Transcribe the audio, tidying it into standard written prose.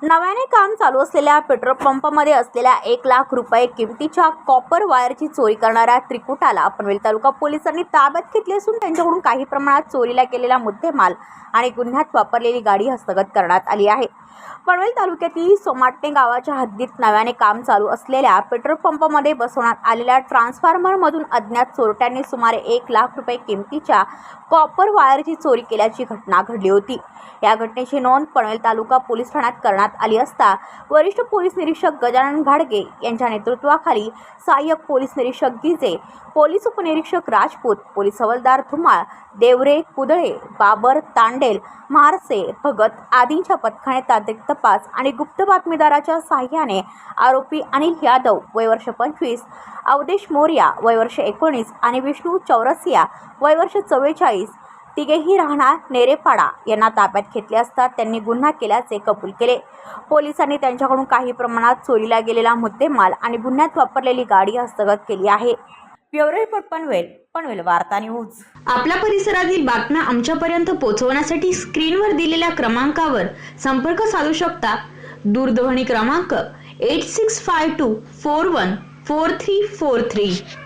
नव्याने काम चालू असलेल्या पेट्रोल पंपामध्ये असलेल्या 1 लाख रुपये किमतीच्या कॉपर वायरची चोरी करणाऱ्या त्रिकुटाला पनवेल तालुका पोलिसांनी ताब्यात घेतले असून त्यांच्याकडून काही प्रमाणात चोरीला गेलेला मुद्देमाल आणि गुन्ह्यात वापरलेली गाडी हस्तगत करण्यात आली आहे। पनवेल तालुक्यातील सोमाटणे गावाच्या हद्दीत नव्याने काम चालू असलेल्या पेट्रोल पंपामध्ये बसवण्यात आलेल्या ट्रान्सफॉर्मरमधून अज्ञात चोरट्यांनी सुमारे 1 लाख रुपये किमतीच्या कॉपर वायरची चोरी केल्याची घटना घडली होती। या घटनेची नोंद पनवेल तालुका पोलीस ठाण्यात करण्यात आली असता वरिष्ठ पोलीस निरीक्षक गजानन घाडगे यांच्या नेतृत्वाखाली सहाय्यक पोलीस निरीक्षक गिजे, पोलीस उपनिरीक्षक राजपूत, पोलीस हवालदार धुमाळ, देवरे, कुदळे, बाबर, तांडेल, म्हारसे, भगत आदींच्या पथकाने तांत्रिक तपास आणि गुप्त बातमीदाराच्या सहाय्याने आरोपी अनिल यादव वय वर्ष 25, अवधेश मोर्या वय वर्ष 19 आणि विष्णू चौरसिया वय वर्ष 44 तिघेही राहणार नेरेपाडा यांना ताब्यात घेतले असता त्यांनी गुन्हा केल्याचे कबूल केले। पोलिसांनी त्यांच्याकडून काही प्रमाणात चोरीला गेलेला मुद्देमाल आणि गुन्ह्यात वापरलेली गाडी हस्तगत केली आहे। ब्युरो रिपोर्ट पनवेल वार्ता न्यूज। आपल्या परिसरातील बातम्या आमच्यापर्यंत पोहोचवण्यासाठी स्क्रीनवर दिलेल्या क्रमांकावर संपर्क साधू शकता। दूरध्वनी क्रमांक 8652414343।